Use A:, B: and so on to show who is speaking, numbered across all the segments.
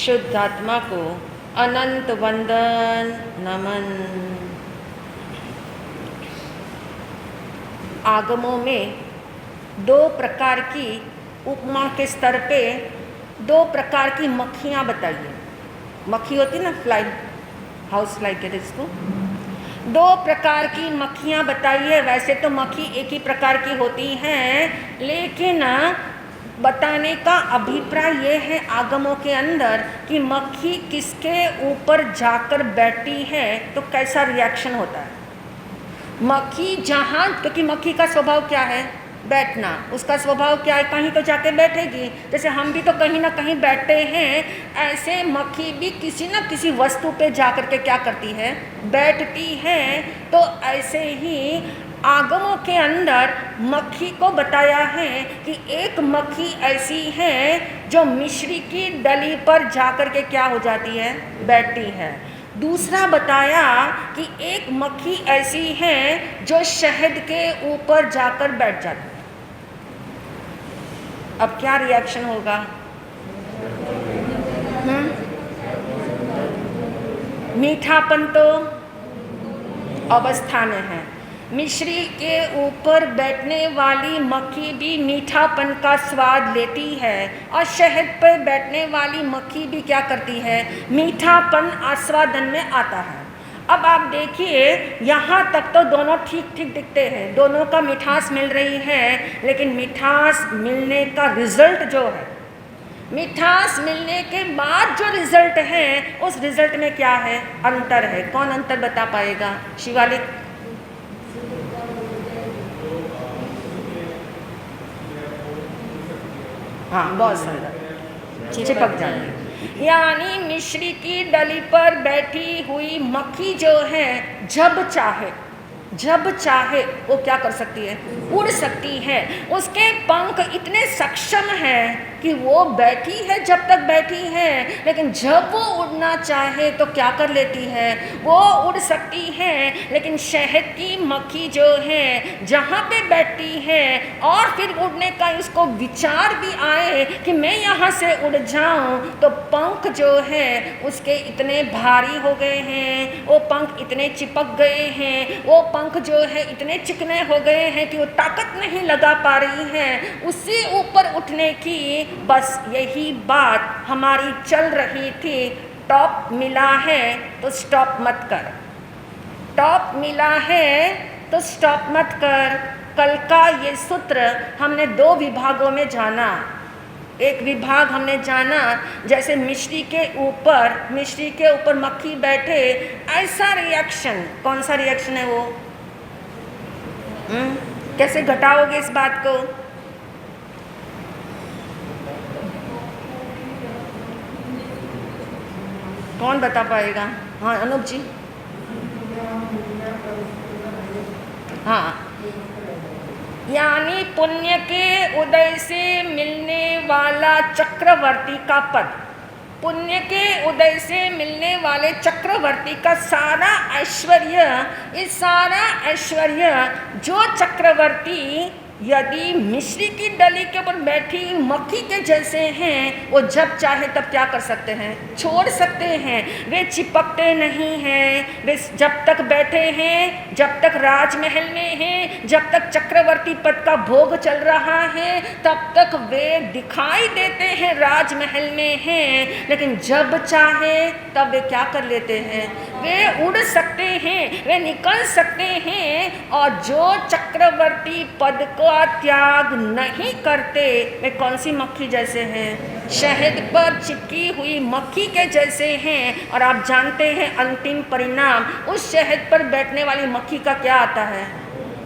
A: शुद्ध आत्मा को अनंत वंदन नमन। आगमों में दो प्रकार की उपमा के स्तर पे दो प्रकार की मक्खियाँ बताइए। मक्खी होती ना, फ्लाई, हाउस फ्लाई कहते इसको। दो प्रकार की मक्खियाँ बताइए। वैसे तो मक्खी एक ही प्रकार की होती हैं, लेकिन बताने का अभिप्राय ये है आगमों के अंदर कि मक्खी किसके ऊपर जाकर बैठती है तो कैसा रिएक्शन होता है। मक्खी जहाँ, क्योंकि मक्खी का स्वभाव क्या है, बैठना। उसका स्वभाव क्या है, कहीं तो जाके बैठेगी। जैसे हम भी तो कहीं ना कहीं बैठते हैं, ऐसे मक्खी भी किसी न किसी वस्तु पे जाकर के क्या करती है, बैठती है। तो ऐसे ही आगमों के अंदर मक्खी को बताया है कि एक मक्खी ऐसी है जो मिश्री की डली पर जाकर के क्या हो जाती है, बैठती है। दूसरा बताया कि एक मक्खी ऐसी है जो शहद के ऊपर जाकर बैठ जाती है। अब क्या रिएक्शन होगा? मीठापन तो अवस्था में है। मिश्री के ऊपर बैठने वाली मक्खी भी मीठापन का स्वाद लेती है और शहद पर बैठने वाली मक्खी भी क्या करती है, मीठापन आस्वादन में आता है। अब आप देखिए, यहाँ तक तो दोनों ठीक ठीक दिखते हैं, दोनों का मिठास मिल रही है, लेकिन मिठास मिलने का रिजल्ट जो है, मिठास मिलने के बाद जो रिजल्ट है, उस रिजल्ट में क्या है, अंतर है। कौन अंतर बता पाएगा? शिवालिक। हाँ, बहुत सुंदर, चिपक जाएगी। यानी मिश्री की डली पर बैठी हुई मक्खी जो है, जब चाहे वो क्या कर सकती है, उड़ सकती है। उसके पंख इतने सक्षम हैं कि वो बैठी है जब तक बैठी है, लेकिन जब वो उड़ना चाहे तो क्या कर लेती है, वो उड़ सकती है। लेकिन शहद की मक्खी जो है जहाँ पे बैठती है और फिर उड़ने का उसको विचार भी आए कि मैं यहाँ से उड़ जाऊँ, तो पंख जो है उसके इतने भारी हो गए हैं, वो पंख इतने चिपक गए हैं, वो पंख जो है इतने चिकने हो गए हैं कि वो ताकत नहीं लगा पा रही है उससे ऊपर उठने की। बस यही बात हमारी चल रही थी। टॉप मिला है तो स्टॉप मत कर, टॉप मिला है तो स्टॉप मत कर। कल का ये सूत्र हमने दो विभागों में जाना। एक विभाग हमने जाना जैसे मिश्री के ऊपर मक्खी बैठे, ऐसा रिएक्शन, कौन सा रिएक्शन है वो, कैसे घटाओगे इस बात को? कौन बता पाएगा? हाँ अनूप जी। हाँ, यानी पुण्य के उदय से मिलने वाला चक्रवर्ती का पद, पुण्य के उदय से मिलने वाले चक्रवर्ती का सारा ऐश्वर्य, इस सारा ऐश्वर्य जो चक्रवर्ती यदि मिश्री की डली के ऊपर बैठी मक्खी के जैसे हैं, वो जब चाहे तब क्या कर सकते हैं, छोड़ सकते हैं। वे चिपकते नहीं हैं। वे जब तक बैठे हैं, जब तक राजमहल में हैं, जब तक चक्रवर्ती पद का भोग चल रहा है, तब तक वे दिखाई देते हैं राजमहल में हैं। लेकिन जब चाहे तब वे क्या कर लेते हैं, वे उड़ सकते हैं, वे निकल सकते हैं। और जो चक्रवर्ती पद का त्याग नहीं करते, वे कौन सी मक्खी जैसे हैं, शहद पर चिपकी हुई मक्खी के जैसे हैं। और आप जानते हैं अंतिम परिणाम उस शहद पर बैठने वाली मक्खी का क्या आता है,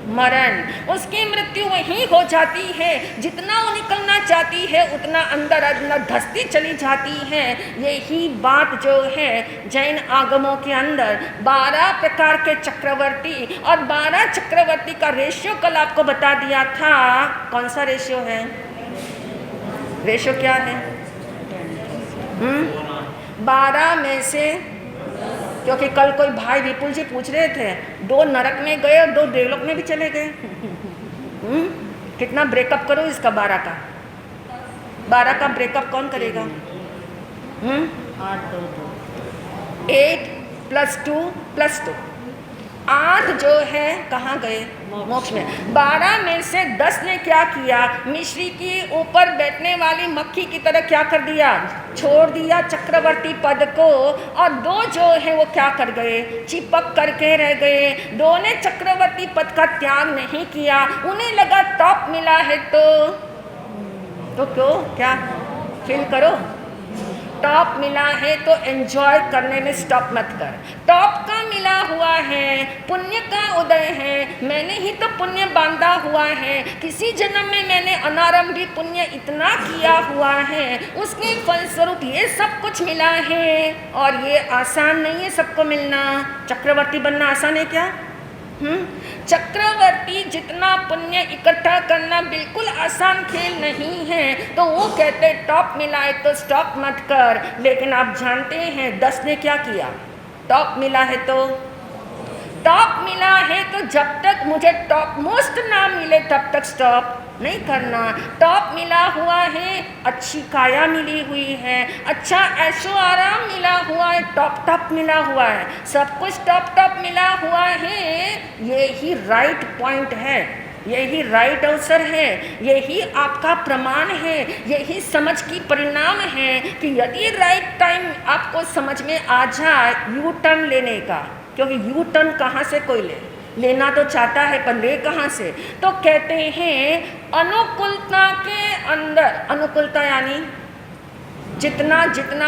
A: मरण। उसकी मृत्यु वहीं हो जाती है। जितना वो निकलना चाहती है उतना अंदर अंदर धंसती चली जाती है। यही बात जो है जैन आगमों के अंदर 12 प्रकार के चक्रवर्ती और 12 चक्रवर्ती का रेशियो कल आपको बता दिया था। कौन सा रेशियो है, रेशियो क्या है? 12 में से, क्योंकि कल कोई भाई विपुल जी पूछ रहे थे, 2 नरक में गए और 2 देवलोक में भी चले गए। कितना ब्रेकअप करो इसका, 12 का ब्रेकअप कौन करेगा?
B: 8 2 2
A: 8 + 2 + 2 8 जो है कहाँ गए? मोक्ष में। 12 में से 10 ने क्या किया? मिश्री की ऊपर बैठने वाली मक्खी की तरह क्या कर दिया? छोड़ दिया चक्रवर्ती पद को। और 2 जो है वो क्या कर गए? चिपक करके रह गए। 2 ने चक्रवर्ती पद का त्याग नहीं किया। उन्हें लगा टॉप मिला है तो क्यों, क्या फील करो, टॉप मिला है तो एंजॉय करने में स्टॉप मत कर। टॉप का मिला हुआ है, पुण्य का उदय है, मैंने ही तो पुण्य बांधा हुआ है, किसी जन्म में मैंने अनारंभी पुण्य इतना किया हुआ है, उसके फलस्वरूप ये सब कुछ मिला है। और ये आसान नहीं है सबको मिलना। चक्रवर्ती बनना आसान है क्या? चक्रवर्ती जितना पुण्य इकट्ठा करना बिल्कुल आसान खेल नहीं है। तो वो कहते टॉप मिला है तो स्टॉप मत कर। लेकिन आप जानते हैं 10 ने क्या किया? टॉप मिला है तो जब तक मुझे टॉप मोस्ट ना मिले तब तक स्टॉप नहीं करना। टॉप मिला हुआ है, अच्छी काया मिली हुई है, अच्छा ऐशो आराम मिला हुआ है, टॉप मिला हुआ है, सब कुछ टॉप मिला हुआ है। यही राइट पॉइंट है, यही राइट अवसर है, यही आपका प्रमाण है, यही समझ की परिणाम है कि यदि राइट टाइम आपको समझ में आ जाए यू टर्न लेने का। क्योंकि यू टर्न कहाँ से कोई लेना तो चाहता है पर ले कहाँ से? तो कहते हैं अनुकूलता के अंदर, अनुकूलता यानी जितना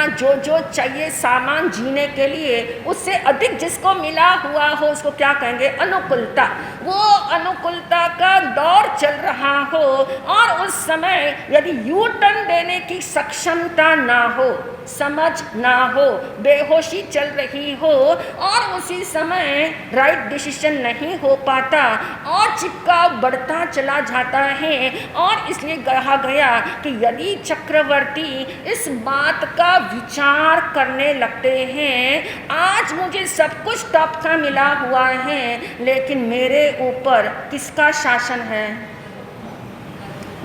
A: जो चाहिए सामान जीने के लिए, उससे अधिक जिसको मिला हुआ हो उसको क्या कहेंगे? अनुकूलता। वो अनुकूलता का दौर चल रहा हो और उस समय यदि यू टर्न देने की सक्षमता ना हो, समझ ना हो, बेहोशी चल रही हो और उसी समय राइट डिसीजन नहीं हो पाता और चिपकाव बढ़ता चला जाता है। और इसलिए कहा गया कि यदि चक्रवर्ती इस बात का विचार करने लगते हैं, आज मुझे सब कुछ टॉप का मिला हुआ है, लेकिन मेरे ऊपर किसका शासन है?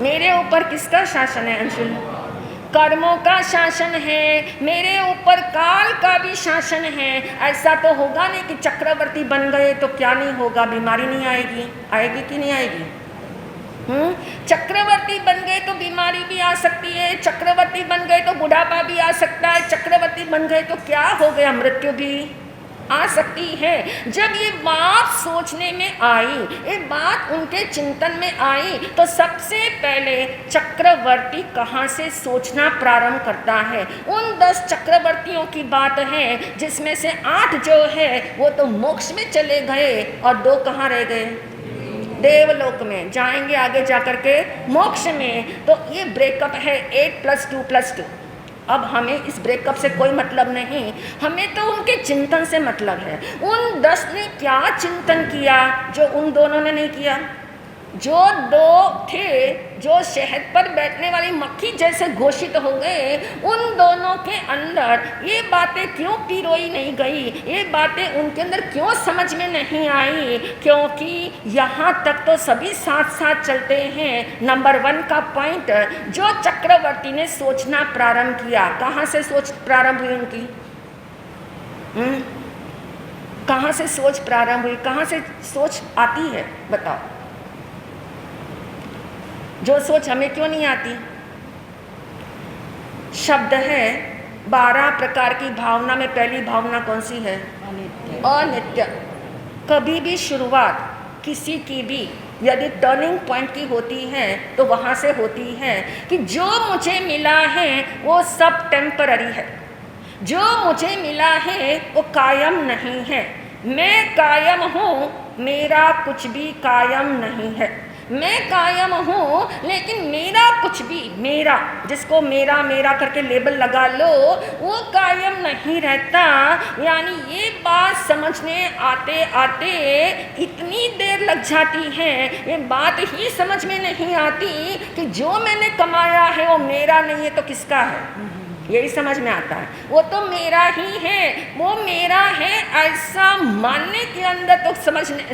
A: मेरे ऊपर किसका शासन है अंशुल? कर्मों का शासन है, मेरे ऊपर काल का भी शासन है। ऐसा तो होगा नहीं कि चक्रवर्ती बन गए तो क्या नहीं होगा, बीमारी नहीं आएगी? आएगी कि नहीं आएगी? चक्रवर्ती बन गए तो बीमारी भी आ सकती है, चक्रवर्ती बन गए तो बुढ़ापा भी आ सकता है, चक्रवर्ती बन गए तो क्या हो गया, मृत्यु भी आ सकती है। जब ये बात सोचने में आई, ये बात उनके चिंतन में आई, तो सबसे पहले चक्रवर्ती कहाँ से सोचना प्रारंभ करता है? उन 10 चक्रवर्तियों की बात है जिसमें से 8 जो है वो तो मोक्ष में चले गए और 2 कहाँ रह गए? देवलोक में जाएंगे आगे जाकर के मोक्ष में। तो ये ब्रेकअप है 8 + 2 + 2। अब हमें इस ब्रेकअप से कोई मतलब नहीं, हमें तो उनके चिंतन से मतलब है। उन 10 ने क्या चिंतन किया जो उन दोनों ने नहीं किया? जो 2 थे जो शहद पर बैठने वाली मक्खी जैसे घोषित हो गए, उन दोनों के अंदर ये बातें क्यों पिरोई नहीं गई, ये बातें उनके अंदर क्यों समझ में नहीं आई? क्योंकि यहाँ तक तो सभी साथ साथ चलते हैं। नंबर 1 का पॉइंट, जो चक्रवर्ती ने सोचना प्रारंभ किया, कहाँ से सोच प्रारंभ हुई उनकी? कहाँ से सोच प्रारंभ हुई? कहाँ से सोच आती है बताओ? जो सोच हमें क्यों नहीं आती? शब्द है 12 प्रकार की भावना में पहली भावना कौन सी है? अनित्य। कभी भी शुरुआत किसी की भी यदि टर्निंग पॉइंट की होती है तो वहाँ से होती है कि जो मुझे मिला है वो सब टेम्पररी है, जो मुझे मिला है वो कायम नहीं है। मैं कायम हूँ, मेरा कुछ भी कायम नहीं है। मैं कायम हूँ लेकिन मेरा कुछ भी, मेरा जिसको मेरा मेरा करके लेबल लगा लो, वो कायम नहीं रहता। यानी ये बात समझने आते आते इतनी देर लग जाती है, ये बात ही समझ में नहीं आती कि जो मैंने कमाया है वो मेरा नहीं है तो किसका है? यही समझ में आता है। वो तो मेरा ही है, वो मेरा है ऐसा मानने के अंदर तो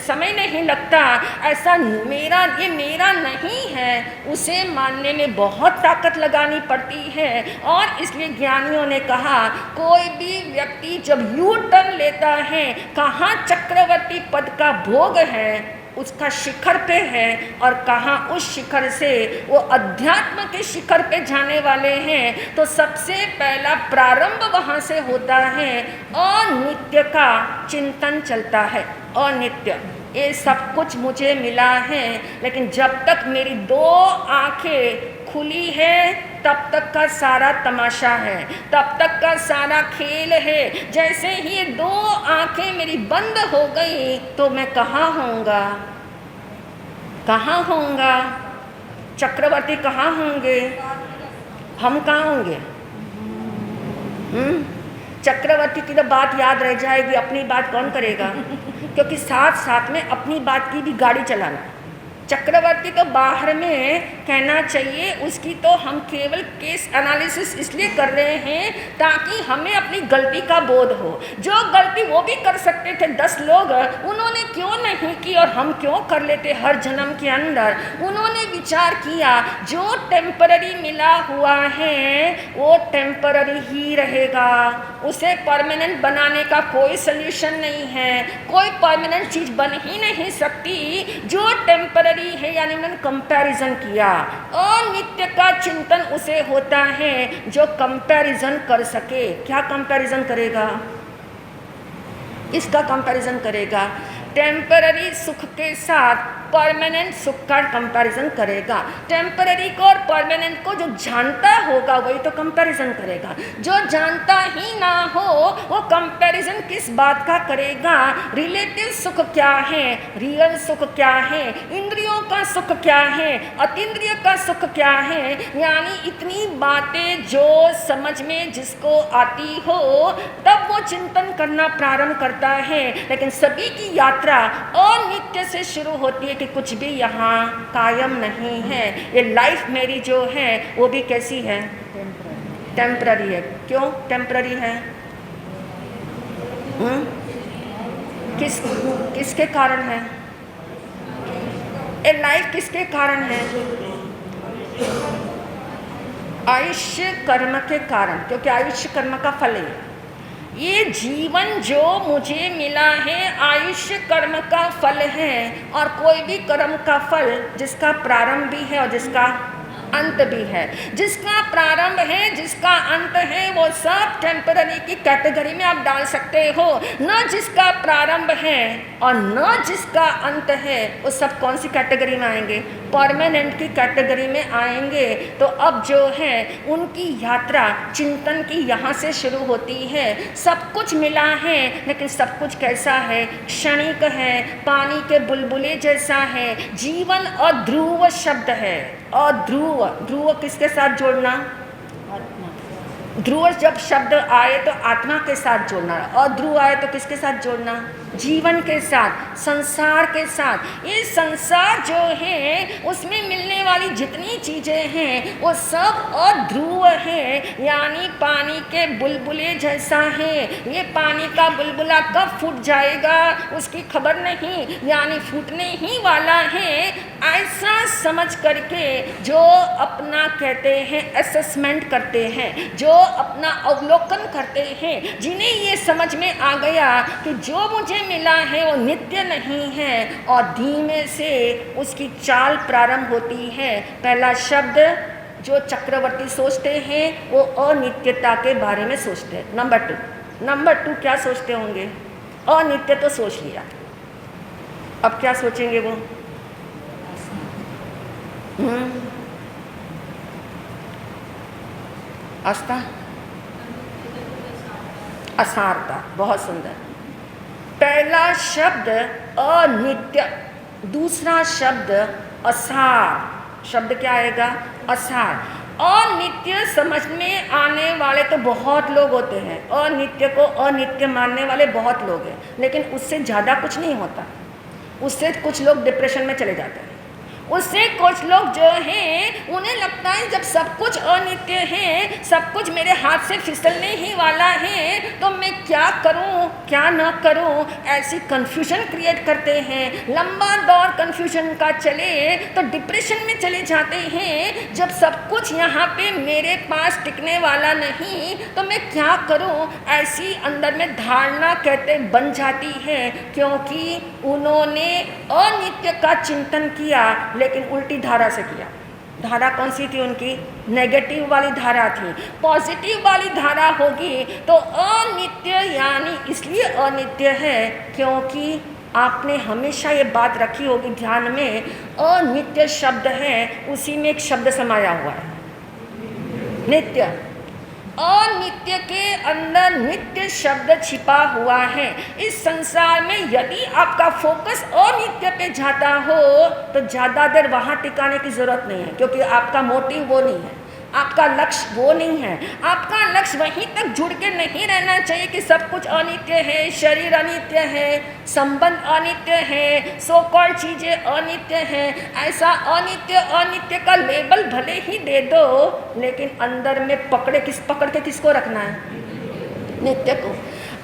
A: समय नहीं लगता, ऐसा ये मेरा नहीं है, उसे मानने में बहुत ताकत लगानी पड़ती है। और इसलिए ज्ञानियों ने कहा कोई भी व्यक्ति जब यू टर्न लेता है, कहाँ चक्रवर्ती पद का भोग है, उसका शिखर पे है, और कहाँ उस शिखर से वो अध्यात्म के शिखर पे जाने वाले हैं, तो सबसे पहला प्रारंभ वहाँ से होता है। अनित्य का चिंतन चलता है। अनित्य, ये सब कुछ मुझे मिला है, लेकिन जब तक मेरी दो आंखें खुली है तब तक का सारा तमाशा है, तब तक का सारा खेल है। जैसे ही ये दो आंखें मेरी बंद हो गई तो मैं कहाँ होऊंगा? कहाँ होऊंगा? चक्रवर्ती कहाँ होंगे? हम कहाँ होंगे? चक्रवर्ती की तो बात याद रह जाएगी, अपनी बात कौन करेगा? क्योंकि साथ साथ में अपनी बात की भी गाड़ी चलाना। चक्रवर्ती तो बाहर में कहना चाहिए, उसकी तो हम केवल केस एनालिसिस इसलिए कर रहे हैं ताकि हमें अपनी गलती का बोध हो। जो गलती वो भी कर सकते थे 10 लोग, उन्होंने क्यों नहीं की और हम क्यों कर लेते हर जन्म के अंदर? उन्होंने विचार किया जो टेम्पररी मिला हुआ है वो टेम्पररी ही रहेगा, उसे परमानेंट बनाने का कोई सल्यूशन नहीं है, कोई परमानेंट चीज बन ही नहीं सकती जो टेम्पररी है। यानी उन्होंने कंपैरिजन किया। अनित्य का चिंतन उसे होता है जो कंपैरिजन कर सके। क्या कंपैरिजन करेगा? इसका कंपैरिजन करेगा। टेम्पररी सुख के साथ परमानेंट सुख का कंपैरिजन करेगा। टेम्पररी को और परमानेंट को जो जानता होगा वही तो कंपैरिजन करेगा। जो जानता ही ना हो वो कंपैरिजन किस बात का करेगा? रिलेटिव सुख क्या है, रियल सुख क्या है, इंद्रियों का सुख क्या है, अतीन्द्रिय का सुख क्या है। यानी इतनी बातें जो समझ में जिसको आती हो तब वो चिंतन करना प्रारंभ करता है। लेकिन सभी की यात्रा अनित्य से शुरू होती है कि कुछ भी यहाँ कायम नहीं है। ये लाइफ मेरी जो है वो भी कैसी है? टेम्पररी है। क्यों टेम्पररी है? किसके कारण है? ये लाइफ किसके कारण है? आयुष्य कर्म के कारण, क्योंकि आयुष्य कर्म का फल है। ये जीवन जो मुझे मिला है आयुष्य कर्म का फल है, और कोई भी कर्म का फल जिसका प्रारंभ भी है और जिसका अंत भी है। जिसका प्रारंभ है जिसका अंत है वो सब टेम्पररी की कैटेगरी में आप डाल सकते हो। न जिसका प्रारंभ है और न जिसका अंत है वो सब कौन सी कैटेगरी में आएंगे? परमानेंट की कैटेगरी में आएंगे। तो अब जो है उनकी यात्रा चिंतन की यहाँ से शुरू होती है। सब कुछ मिला है लेकिन सब कुछ कैसा है? क्षणिक है, पानी के बुलबुले जैसा है। जीवन अध्रुव शब्द है। अध्रुव, ध्रुव किसके साथ जोड़ना? ध्रुव जब शब्द आए तो आत्मा के साथ जोड़ना, अध्रुव आए तो किसके साथ जोड़ना? जीवन के साथ, संसार के साथ। ये संसार जो है उसमें मिलने वाली जितनी चीज़ें हैं वो सब अध्रुव है, यानी पानी के बुलबुले जैसा है। ये पानी का बुलबुला कब फूट जाएगा उसकी खबर नहीं, यानी फूटने ही वाला है। ऐसा समझ करके जो अपना कहते हैं असेसमेंट करते हैं, जो अपना अवलोकन करते हैं, जिन्हें ये समझ में आ गया कि जो मुझे मिला है वो नित्य नहीं है, और धीमे से उसकी चाल प्रारंभ होती है। पहला शब्द जो चक्रवर्ती सोचते हैं वो अनित्यता के बारे में सोचते हैं। नंबर टू क्या सोचते होंगे? अनित्य तो सोच लिया, अब क्या सोचेंगे वो? आस्था, असारता। बहुत सुंदर। पहला शब्द अनित्य, दूसरा शब्द असार। शब्द क्या आएगा? असार। अनित्य समझ में आने वाले तो बहुत लोग होते हैं, अनित्य को अनित्य मानने वाले बहुत लोग हैं, लेकिन उससे ज़्यादा कुछ नहीं होता। उससे कुछ लोग डिप्रेशन में चले जाते हैं, उससे कुछ लोग जो हैं उन्हें लगता है जब सब कुछ अनित्य है, सब कुछ मेरे हाथ से फिसलने ही वाला है, तो मैं क्या करूं क्या ना करूं, ऐसी कंफ्यूजन क्रिएट करते हैं। लंबा दौर कंफ्यूजन का चले तो डिप्रेशन में चले जाते हैं। जब सब कुछ यहाँ पे मेरे पास टिकने वाला नहीं तो मैं क्या करूं, ऐसी अंदर में धारणा कहते बन जाती है, क्योंकि उन्होंने अनित्य का चिंतन किया लेकिन उल्टी धारा से किया। धारा कौन सी थी उनकी? नेगेटिव वाली धारा थी। पॉजिटिव वाली धारा होगी तो अनित्य यानी इसलिए अनित्य है क्योंकि आपने हमेशा ये बात रखी होगी ध्यान में, अनित्य शब्द है उसी में एक शब्द समाया हुआ है, नित्य। अनित्य के अंदर नित्य शब्द छिपा हुआ है। इस संसार में यदि आपका फोकस अनित्य पे जाता हो तो ज़्यादा देर वहाँ टिकाने की ज़रूरत नहीं है, क्योंकि आपका मोटिव वो नहीं है, आपका लक्ष्य वो नहीं है। आपका लक्ष्य वहीं तक जुड़ के नहीं रहना चाहिए कि सब कुछ अनित्य है, शरीर अनित्य है, संबंध अनित्य है, सो कॉल्ड चीज़ें अनित्य हैं। ऐसा अनित्य का लेबल भले ही दे दो, लेकिन अंदर में पकड़ के किसको रखना है? नित्य को।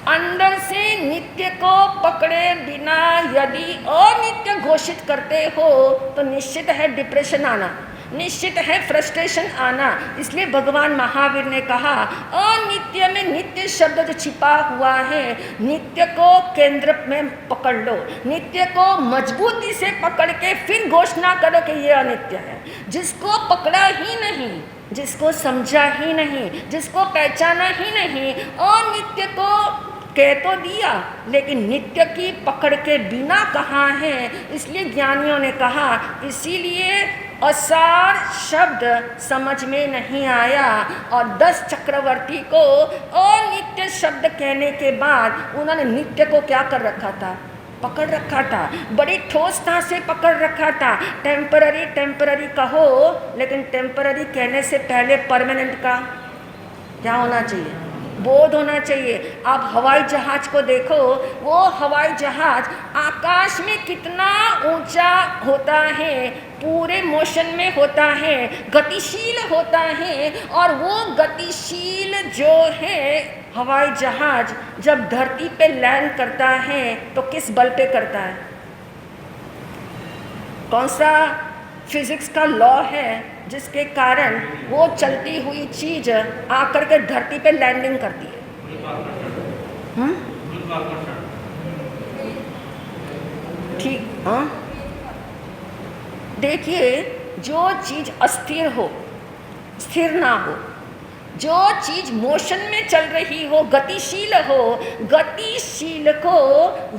A: अंदर से नित्य को पकड़े बिना यदि अनित्य घोषित करते हो तो निश्चित है डिप्रेशन आना, निश्चित है फ्रस्ट्रेशन आना। इसलिए भगवान महावीर ने कहा अनित्य में नित्य शब्द जो छिपा हुआ है, नित्य को केंद्र में पकड़ लो, नित्य को मजबूती से पकड़ के फिर घोषणा करो कि ये अनित्य है। जिसको पकड़ा ही नहीं, जिसको समझा ही नहीं, जिसको पहचाना ही नहीं, अनित्य को कह तो दिया लेकिन नित्य की पकड़ के बिना कहाँ है। इसलिए ज्ञानियों ने कहा, इसीलिए असार शब्द समझ में नहीं आया और 10 चक्रवर्ती को अनित्य शब्द कहने के बाद उन्होंने नित्य को क्या कर रखा था? पकड़ रखा था, बड़ी ठोसता से पकड़ रखा था। टेम्पररी कहो, लेकिन टेम्पररी कहने से पहले परमानेंट का क्या होना चाहिए? बोध होना चाहिए। आप हवाई जहाज को देखो, वो हवाई जहाज आकाश में कितना ऊंचा होता है, पूरे मोशन में होता है, गतिशील होता है। और वो गतिशील जो है हवाई जहाज जब धरती पे लैंड करता है तो किस बल पे करता है? कौन सा फिजिक्स का लॉ है जिसके कारण वो चलती हुई चीज आकर के धरती पे लैंडिंग करती है? ठीक, हाँ। देखिए, जो चीज अस्थिर हो, स्थिर ना हो, जो चीज मोशन में चल रही हो, गतिशील हो, गतिशील को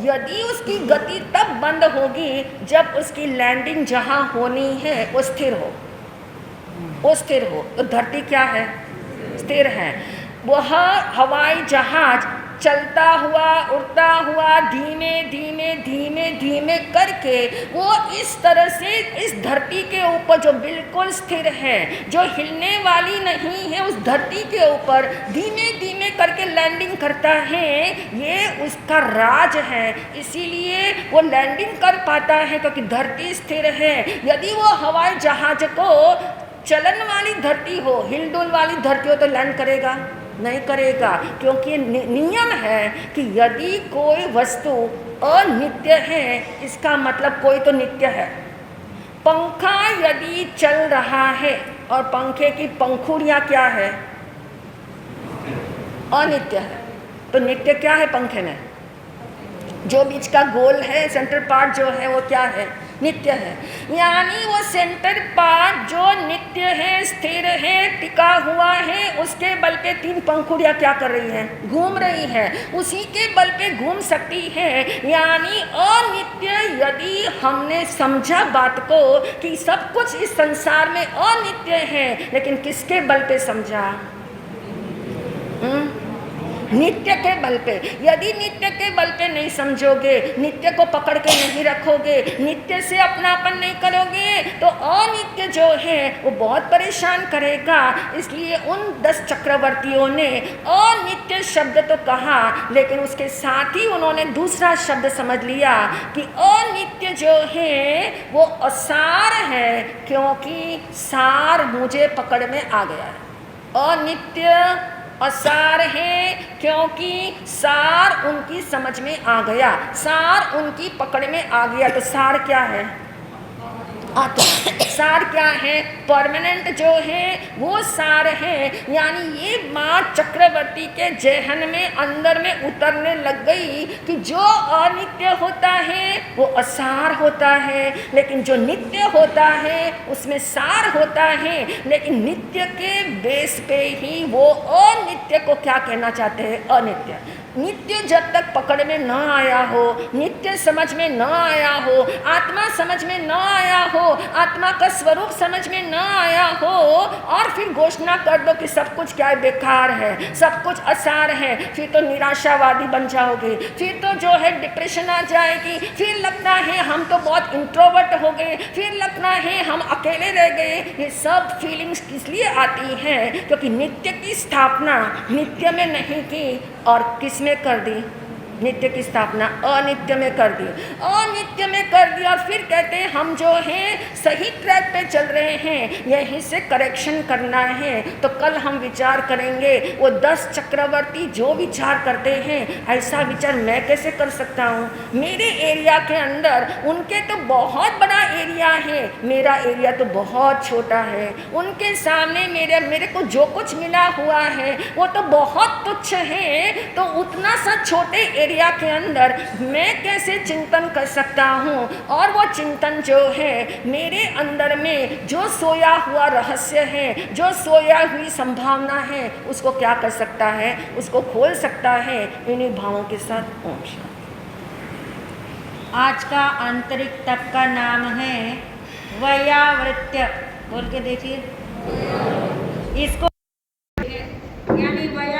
A: यदि उसकी गति तब बंद होगी जब उसकी लैंडिंग जहाँ होनी है वो स्थिर हो, वो स्थिर हो। तो धरती क्या है? स्थिर है। वह हवाई जहाज चलता हुआ, उड़ता हुआ, धीमे धीमे करके वो इस तरह से इस धरती के ऊपर जो बिल्कुल स्थिर है, जो हिलने वाली नहीं है, उस धरती के ऊपर धीमे करके लैंडिंग करता है। ये उसका राज है, इसीलिए वो लैंडिंग कर पाता है क्योंकि धरती स्थिर है। यदि वो हवाई जहाज को चलन वाली धरती हो, हिलडुल वाली धरती हो तो लैंड करेगा? नहीं करेगा, क्योंकि नियम है कि यदि कोई वस्तु अनित्य है इसका मतलब कोई तो नित्य है। पंखा यदि चल रहा है और पंखे की पंखुड़ियाँ क्या है? अनित्य है, तो नित्य क्या है पंखे में? जो बीच का गोल है, सेंटर पार्ट जो है वो क्या है? नित्य है। यानी वो सेंटर पार्ट जो नित्य है, स्थिर है, टिका हुआ है, उसके बल पे 3 पंखुड़ियाँ क्या कर रही हैं? घूम रही हैं, उसी के बल पे घूम सकती है। यानी अनित्य, यदि हमने समझा बात को कि सब कुछ इस संसार में अनित्य है, लेकिन किसके बल पे समझा? नित्य के बल पे। यदि नित्य के बल पे नहीं समझोगे, नित्य को पकड़ के नहीं रखोगे, नित्य से अपनापन नहीं करोगे, तो अनित्य जो है वो बहुत परेशान करेगा। इसलिए उन 10 चक्रवर्तियों ने अनित्य शब्द तो कहा, लेकिन उसके साथ ही उन्होंने दूसरा शब्द समझ लिया कि अनित्य जो है वो असार है, क्योंकि सार मुझे पकड़ में आ गया है। अनित्य असार है क्योंकि सार उनकी समझ में आ गया, सार उनकी पकड़ में आ गया। तो सार क्या है? आत्मा। सार क्या है? परमानेंट जो है वो सार है। यानी ये बात चक्रवर्ती के जेहन में अंदर में उतरने लग गई कि जो अनित्य होता है वो असार होता है, लेकिन जो नित्य होता है उसमें सार होता है। लेकिन नित्य के बेस पे ही वो अनित्य को क्या कहना चाहते हैं? अनित्य। नित्य जब तक पकड़ में न आया हो, नित्य समझ में न आया हो, आत्मा समझ में न आया हो, आत्मा का स्वरूप समझ में न आया हो, और फिर घोषणा कर दो कि सब कुछ क्या है? बेकार है, सब कुछ असार है, फिर तो निराशावादी बन जाओगे, फिर तो जो है डिप्रेशन आ जाएगी, फिर लगता है हम तो बहुत इंट्रोवर्ट हो गए, फिर लगता है हम अकेले रह गए। ये सब फीलिंग्स किस लिए आती हैं? क्योंकि नित्य की स्थापना नित्य में नहीं की और किस में कर दी? नित्य की स्थापना अनित्य में कर दी, अनित्य में कर दी। और फिर कहते हैं हम जो हैं सही ट्रैक पे चल रहे हैं, यहीं से करेक्शन करना है। तो कल हम विचार करेंगे वो 10 चक्रवर्ती जो विचार करते हैं, ऐसा विचार मैं कैसे कर सकता हूँ? मेरे एरिया के अंदर उनके तो बहुत बड़ा एरिया है, मेरा एरिया तो बहुत छोटा है। उनके सामने मेरे को जो कुछ मिला हुआ है वो तो बहुत तुच्छ है। तो उतना सा छोटे एरिया के अंदर मैं कैसे चिंतन कर सकता हूँ? और वो चिंतन जो है मेरे अंदर में जो सोया हुआ रहस्य है, जो सोया हुई संभावना है, उसको क्या कर सकता है? उसको खोल सकता है इन्हीं भावों के साथ। ओम शांति।
B: आज का आंतरिक तप का नाम है वयावृत्य। बोल के देखिए इसको, यानी वया